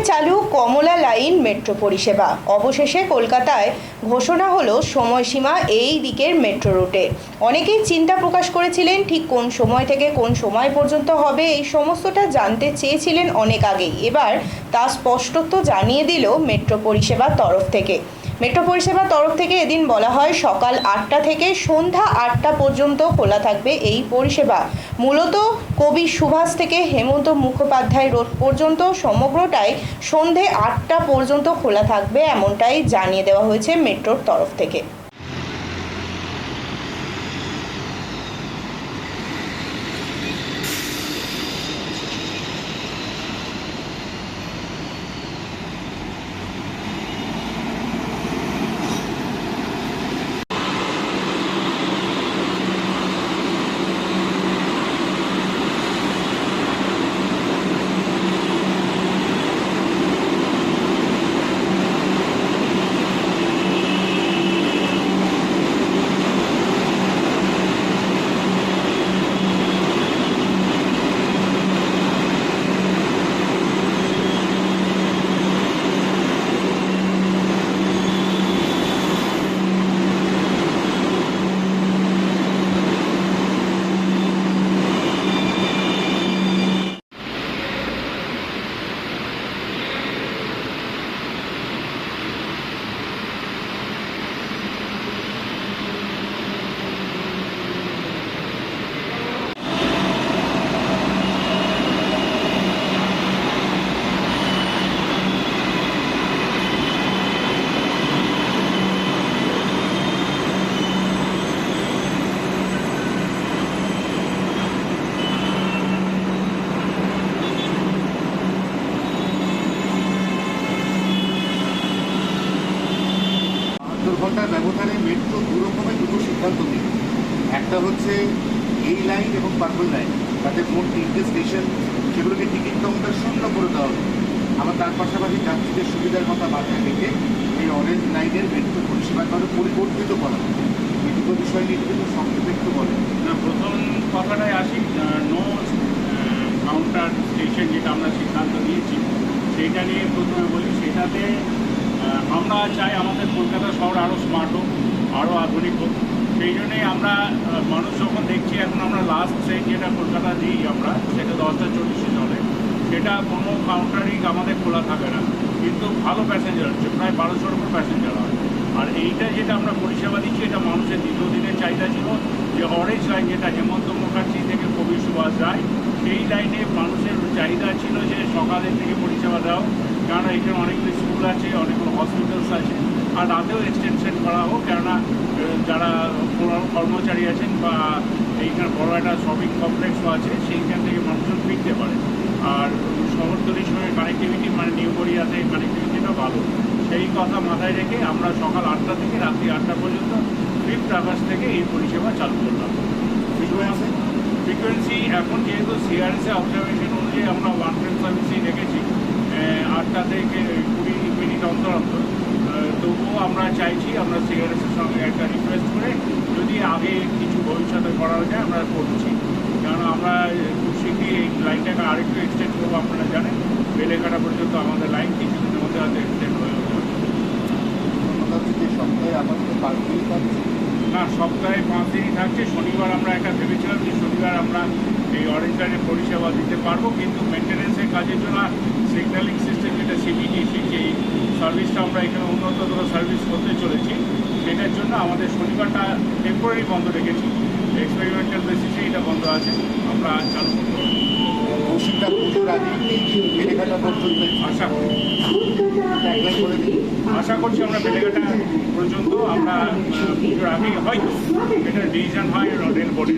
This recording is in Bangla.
চালু কমলা লাইন মেট্রো পরিষেবা। অবশেষে কলকাতায় ঘোষণা হলো সময়সীমা এই দিকের মেট্রো রুটে। অনেকেই চিন্তা প্রকাশ করেছিলেন ঠিক কোন সময় থেকে কোন সময় পর্যন্ত হবে, এই সমস্তটা জানতে চেয়েছিলেন অনেক আগেই। এবার তা স্পষ্টত জানিয়ে দিল মেট্রো পরিষেবার তরফ থেকে। মেট্রো পরিষেবার তরফ থেকে এদিন বলা হয় সকাল 8টা থেকে সন্ধ্যা 8টা পর্যন্ত খোলা থাকবে এই পরিষেবা। মূলত কবি সুভাষ থেকে হেমন্ত মুখোপাধ্যায় রোড পর্যন্ত সমগ্রটাই সন্ধে 8টা পর্যন্ত খোলা থাকবে, এমনটাই জানিয়ে দেওয়া হয়েছে মেট্রোর তরফ থেকে। ঘন্টার ব্যবধানে মেট্রো দুরকমের দুটো সিদ্ধান্ত নিই। একটা হচ্ছে এই লাইন এবং পার্পল লাইন, তাদের মোট 3টে স্টেশন, সেগুলোকে টিকিট কাউন্টার শূন্য করে দেওয়া হবে। আবার তার পাশাপাশি যাত্রীদের সুবিধার কথা মাথায় রেখে এই অরেঞ্জ লাইনের মেট্রো পরিষেবাগুলো পরিবর্তিত করা হবে। এই দুটো বিষয় নিয়ে কিন্তু সংক্ষেপে একটু বলেন। না, প্রথম কথাটায় আসি, নো কাউন্টার স্টেশন যেটা আমরা সিদ্ধান্ত নিয়েছি সেইটা নিয়ে প্রথমে বলি। সেটাতে আমরা চাই আমাদের কলকাতা শহর আরও স্মার্ট হোক, আরও আধুনিক হোক। সেই জন্যেই আমরা মানুষ যখন দেখছি এখন আমরা লাস্ট ট্রেন যেটা কলকাতা দিই আমরা, সেটা 10টা 40-এ চলে, সেটা কোনো কাউন্টারই আমাদের খোলা থাকে না, কিন্তু ভালো প্যাসেঞ্জার হচ্ছে, প্রায় 1200-এর উপর প্যাসেঞ্জার হয়। আর এইটা যেটা আমরা পরিষেবা দিচ্ছি এটা মানুষের দীর্ঘদিনের চাহিদা ছিল যে অরেঞ্জ লাইন যেটা হেমন্ত মুখার্জি থেকে কবি সুভাষ যায়, সেই লাইনে মানুষের চাহিদা ছিল যে সকালের থেকে পরিষেবা দাও, কেননা এখানে অনেকগুলো স্কুল আছে, অনেকগুলো হসপিটালস আছে, আর রাতেও এক্সটেনশন করা হোক, কেননা যারা কর্মচারী আছেন বা এইখানে বড় একটা শপিং কমপ্লেক্সও আছে, সেইখান থেকে মানুষজন ফিরতে পারে। আর শহরতলির সঙ্গে কানেক্টিভিটি মানে নিউ গড়িয়াতে কানেক্টিভিটিটা ভালো, সেই কথা মাথায় রেখে আমরা সকাল 8টা থেকে রাত্রি 8টা পর্যন্ত 5th আগস্ট থেকে এই পরিষেবা চালু করলাম। ফ্রিকোয়েন্সি এখন যেহেতু সিআরএসএ অবজারভেশন অনুযায়ী আমরা 1 ট্রেন সার্ভিসেই রেখেছি 8টা থেকে 20 মিনিট অন্তর অন্তর, তবুও আমরা চাইছি আমরা সিআরএসের সঙ্গে একটা রিকোয়েস্ট করে যদি আগে কিছু ভবিষ্যতে করা যায় আমরা করছি, কারণ আমরা খুব শীঘ্রই এই লাইনটাকে আরেকটু এক্সটেন্ড করবো। আপনারা জানেন বেলেঘাটা পর্যন্ত আমাদের লাইন কিছুদিনের মধ্যে হয়তো এক্সটেন্ড হয়ে যাবে। সপ্তাহে আমাদের 5 দিন থাকছে না, সপ্তাহে 5 দিনই থাকছে। শনিবার আমরা একটা ভেবেছিলাম যে শনিবার আমরা এই অরেঞ্জ লাইনের পরিষেবা দিতে পারবো, কিন্তু মেনটেন্যান্সের কাজের জন্য সিগন্যালিং সিস্টেম যেটা সিবিটিসি, যে সার্ভিসটা আমরা এখানে উন্নততর সার্ভিস করতে চলেছি, সেটার জন্য আমাদের শনিবারটা টেম্পোরারি বন্ধ রেখেছি। এক্সপেরিমেন্টাল বেসিসে এটা বন্ধ আছে, আমরা চালু করতে পারবো। কৌশিকটা পুজোর আগে বেলেঘাটা পর্যন্ত আশা করছি আমরা বেলেঘাটা পর্যন্ত আমরা পুজোর আগে হয়তো এটা ডিসিশন হয় রেল বোর্ডে।